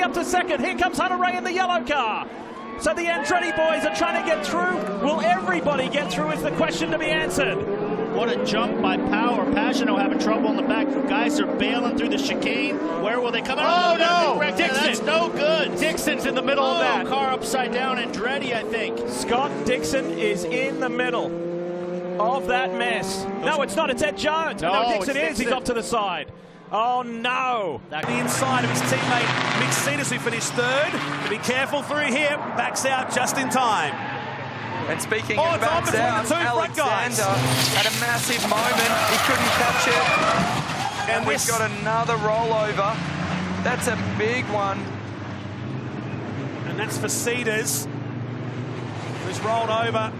up to second. Here comes Hunter Ray in the yellow car. So the Andretti boys are trying to get through. Will everybody get through is the question to be answered. What a jump by Power. Pagano having trouble in the back. Guys are bailing through the chicane. Where will they come out? Oh, no! Dixon. That's no good. Dixon's in the middle of that. Car upside down. Andretti, I think. Scott Dixon is in the middle of that mess. No, it's not. It's Ed Jones. No, Dixon is. He's off to the side. Oh, no. The inside of his teammate Mick Cetus, who finished third. Be careful through here. Backs out just in time. And speaking of backs out, Alexander had a massive moment. He couldn't catch it. And we've got another rollover. That's a big one. And that's for Cedars, who's rolled over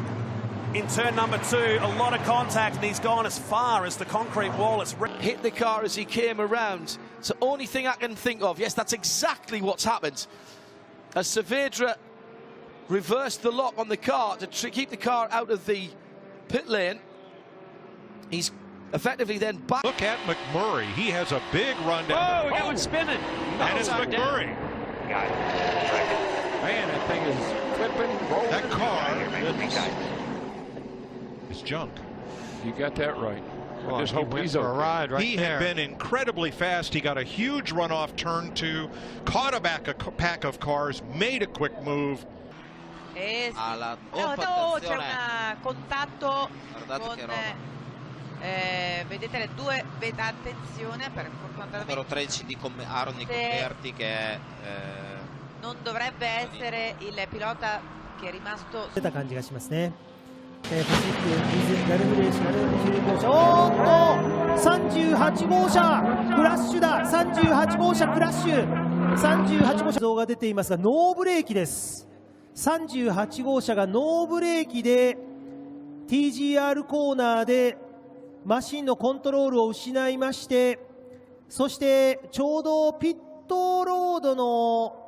in turn number 2. A lot of contact, and he's gone as far as the concrete wall. It's hit the car as he came around. It's the only thing I can think of. Yes, that's exactly what's happened. As Saavedra reversed the lock on the car to keep the car out of the pit lane, he's effectively then back. Look at McMurray. He has a big run down. Oh, we got one spinning. And it's McMurray. Got it. Man, that thing is flipping, rolling. That car is junk. You got that right. I just hope he's for a ride right He there. had been incredibly fast. He got a huge run off turn 2, caught a pack of cars, made a quick move. c'è un contatto con vedete le due, attenzione per numero 13 di Aaron Converti che non dovrebbe essere il pilota che è rimasto 出た感じがしますね。パシフィックガルフレーシ29号車、おーっと38号車クラッシュだ。38号車クラッシュ。38号車像が出ていますが、ノーブレーキです。38号車がノーブレーキで TGR コーナーでマシンのコントロールを失いまして、そしてちょうどピットロードの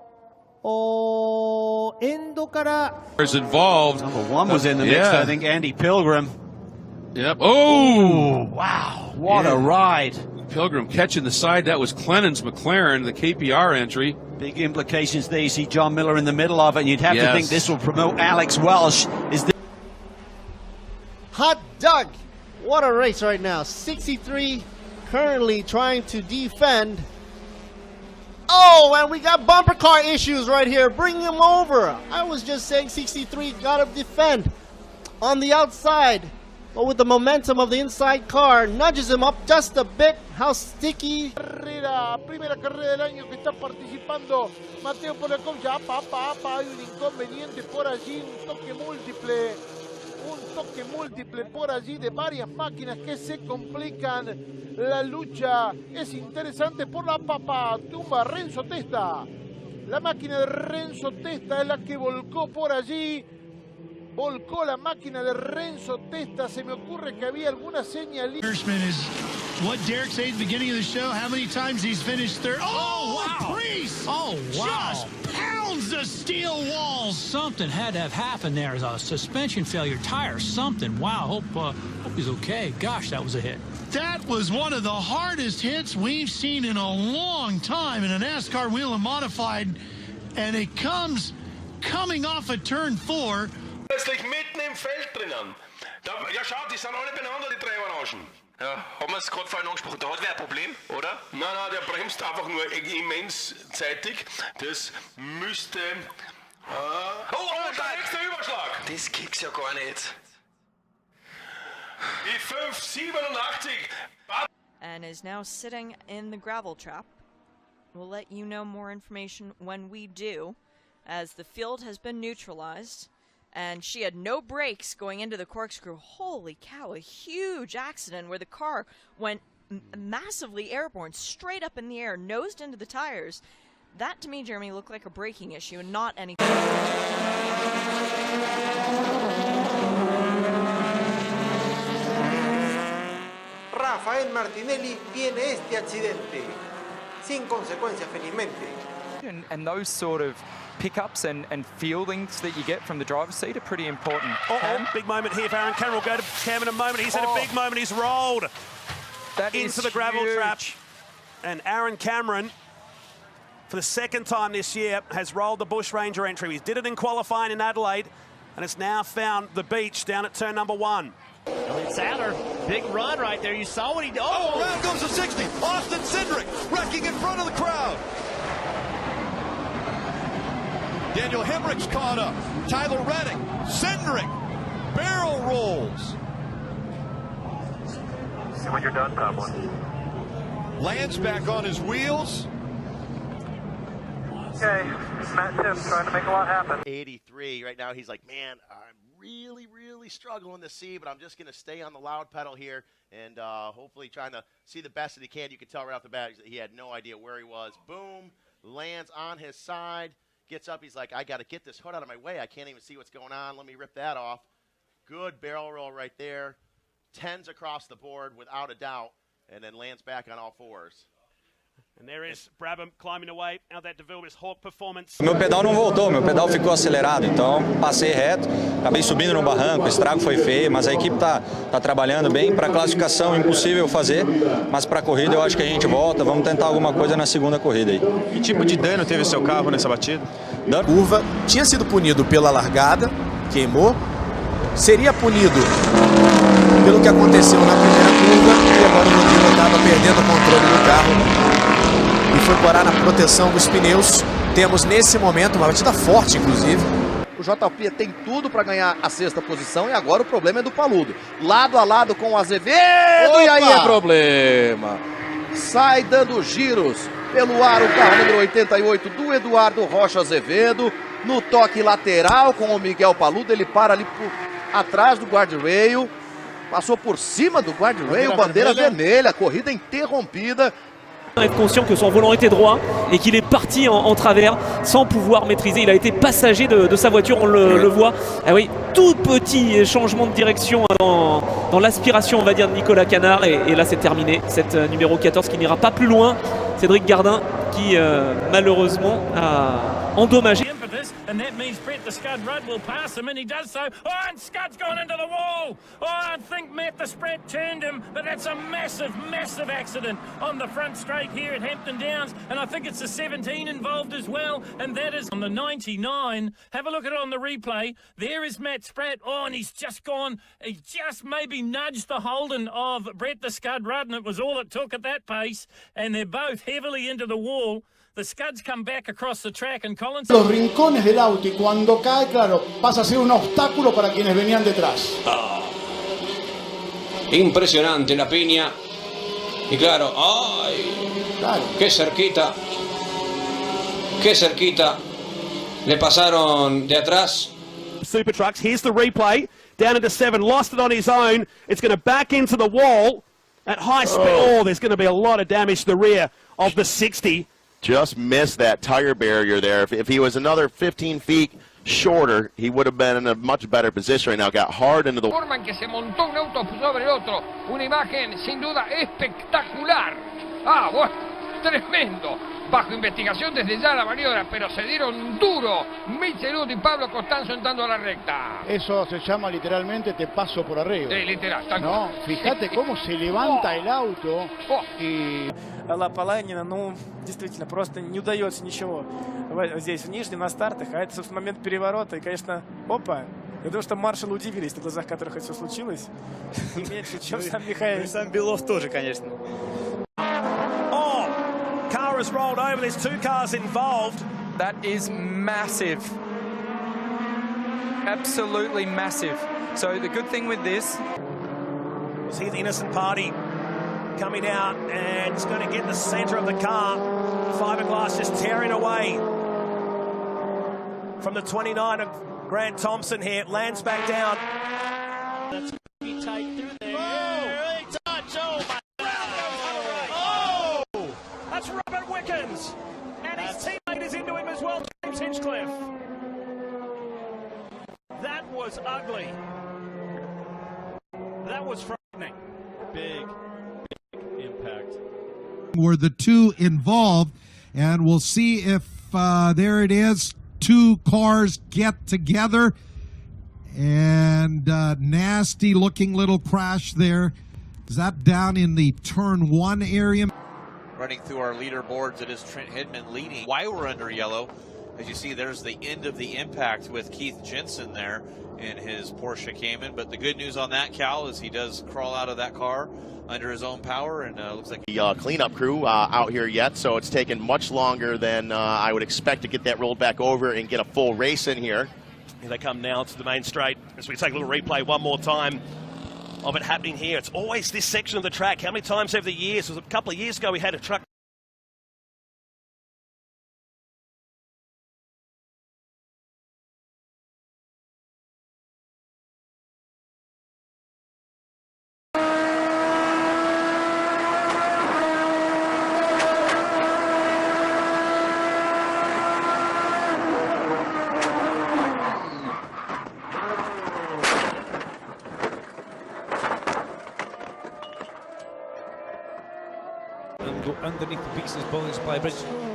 エンドから involved. Number 1 was in the mix, I think. Andy Pilgrim. Yep. Oh, wow. What a ride. Pilgrim catching the side. That was Clennon's McLaren, the KPR entry. Big implications there. You see John Miller in the middle of it, and you'd have to think this will promote Alex Welsh. Hot dog. What a race right now. 63 currently trying to defend. Oh, and we got bumper car issues right here. Bring him over. I was just saying 63 got to defend on the outside. But with the momentum of the inside car, nudges him up just a bit. How sticky. Primera carrera del año que está participando Mateo Polacov. Ya, hay un inconveniente por allí, un toque múltiple por allí de varias máquinas que se complican. La lucha es interesante por la tumba Renzo Testa. La máquina de Renzo Testa es la que volcó por allí. Volcó la máquina de Renzo Testa. Se me ocurre que había alguna señal. What Derek said at the beginning of the show, how many times he's finished third. Oh, wow. Priest! Oh, wow. Just pounds the steel walls. Something had to have happened there. A suspension failure, tire, something. Wow, hope he's okay. Gosh, that was a hit. That was one of the hardest hits we've seen in a long time in a NASCAR wheel and modified. And it comes coming off of turn 4. Plötzlich mitten im Feld drinnen. Ja, schaut, die sind alle beieinander, die 3 Orangen. Ja, haben wir es gerade vorhin angesprochen. Da hat wer ein Problem, oder? Nein, der bremst einfach nur immens zeitig. Das müsste... der nächste Überschlag. Das gibt's ja gar nicht. Die 587. and is now sitting in the gravel trap. We'll let you know more information when we do, as the field has been neutralized. And she had no brakes going into the corkscrew. Holy cow, a huge accident where the car went massively airborne, straight up in the air, nosed into the tires. That, to me, Jeremy, looked like a braking issue and not anything. Rafael Martinelli tiene este accidente, sin consecuencias felizmente. And those sort of pickups and fieldings that you get from the driver's seat are pretty important. Big moment here for Aaron Cameron. We'll go to Cam in a moment. He's had a big moment. He's rolled into the gravel trap. And Aaron Cameron for the second time this year, has rolled the Bush Ranger entry. He did it in qualifying in Adelaide, and has now found the beach down at turn number 1. Elliott Sadler, big run right there. You saw what he did. Oh, around goes the 60. Austin Cindric wrecking in front of the crowd. Daniel Hemrick's caught up. Tyler Reddick, Cindric, barrel rolls. See when you're done, Pablo. Lands back on his wheels. Okay, Matt Tim trying to make a lot happen. 83 right now. He's like, man, I'm really struggling to see, but I'm just going to stay on the loud pedal here and hopefully trying to see the best that he can. You can tell right off the bat he had no idea where he was. Boom, lands on his side, gets up. He's like, I got to get this hood out of my way. I can't even see what's going on. Let me rip that off. Good barrel roll right there. 10s across the board without a doubt, and then lands back on all fours. And there is Brabham climbing away out that DeVille, his Hawk performance. Meu pedal não voltou, meu pedal ficou acelerado, então passei reto, acabei subindo no barranco, o estrago foi feio, mas a equipe tá trabalhando bem. Para classificação impossível fazer, mas para corrida eu acho que a gente volta, vamos tentar alguma coisa na segunda corrida aí. Que tipo de dano teve seu carro nessa batida? Curva, tinha sido punido pela largada, queimou, seria punido pelo que aconteceu na primeira curva e agora o Rodrigo estava perdendo o controle do carro e foi parar na proteção dos pneus. Temos nesse momento uma batida forte, inclusive. O JP tem tudo para ganhar a 6ª posição e agora o problema é do Paludo. Lado a lado com o Azevedo. Opa! E aí é problema. Sai dando giros pelo ar o carro número 88 do Eduardo Rocha Azevedo. No toque lateral com o Miguel Paludo, ele para ali atrás do guardrail. Passou por cima do guardrail, bandeira vermelha, corrida interrompida. Être conscient que son volant était droit et qu'il est parti en travers sans pouvoir maîtriser. Il a été passager de sa voiture, on le voit. Ah oui, tout petit changement de direction dans l'aspiration, on va dire, de Nicolas Canard. Et là, c'est terminé. Cette numéro 14 qui n'ira pas plus loin. Cédric Gardin qui, malheureusement, a endommagé. And that means Brett the Scud Rudd will pass him, and he does so. Oh, and Scud's gone into the wall. Oh, I think Matt the Sprat turned him, but that's a massive accident on the front straight here at Hampton Downs, and I think it's the 17 involved as well, and that is on the 99. Have a look at it on the replay. There is Matt Sprat. Oh, and he's just gone. He just maybe nudged the Holden of Brett the Scud Rudd, and it was all it took at that pace, and they're both heavily into the wall. The Scuds come back across the track and Collins... Los rincones del auto y cuando cae, claro, pasa a ser un obstáculo para quienes venían detrás. Impresionante la piña. Y claro, ¡ay! Claro. ¡Qué cerquita! ¡Qué cerquita! Le pasaron de atrás. Super Trucks, here's the replay. Down into 7, lost it on his own. It's going to back into the wall at high speed. Oh, there's going to be a lot of damage to the rear of the 60. Just missed that tire barrier there. If he was another 15 feet shorter, he would have been in a much better position right now. Got hard into the... forma en que se montó un auto sobre el otro. Una imagen sin duda espectacular. Ah, bueno, tremendo. Bajo investigación desde ya la maniobra, pero se dieron duro Michelud y Pablo Costanzo entrando a la recta. Eso se llama literalmente te paso por arriba. Literal. No, fíjate cómo se levanta el auto y... Лапаланина, ну, действительно, просто не удается ничего здесь в нижнем на стартах, а это, собственно, момент переворота, и, конечно, опа, я думаю, что маршалы удивились, на глазах которых это все случилось, не меньше, чем сам Михаил. И сам Белов тоже, конечно. Oh, car has rolled over, there's 2 cars involved. That is massive. Absolutely massive. So the good thing with this... Was he the innocent party? Coming out, and it's going to get the centre of the car. Fiberglass just tearing away from the 29 of Grant Thompson here. Lands back down. That's going to be tight through there. Oh, touch. Oh, my God. Oh! That's Robert Wickens. And his teammate is into him as well, James Hinchcliffe. That was ugly. That was frightening. Big impact. Were the 2 involved, and we'll see if there it is. 2 cars get together, and nasty looking little crash there. Is that down in the turn 1 area? running through our leaderboards, it is Trent Hidman leading. Why we're under yellow, as you see, there's the end of the impact with Keith Jensen there in his Porsche Cayman. But the good news on that, Cal, is he does crawl out of that car under his own power, and looks like the cleanup crew out here yet, so it's taken much longer than I would expect to get that rolled back over and get a full race in here. Here they come now to the main straight as we take a little replay one more time of it happening here. It's always this section of the track. How many times over the years? It was a couple of years ago we had a truck and go underneath the Beatson's Boiling Supply Bridge.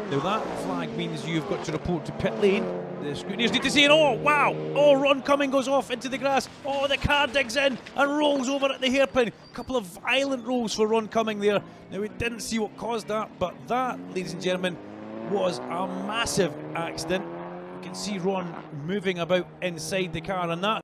Now that flag means you've got to report to pit lane. The scrutineers need to see it. Oh, wow! Oh, Ron Cumming goes off into the grass. Oh, the car digs in and rolls over at the hairpin. A couple of violent rolls for Ron Cumming there. Now, we didn't see what caused that, but that, ladies and gentlemen, was a massive accident. You can see Ron moving about inside the car, and that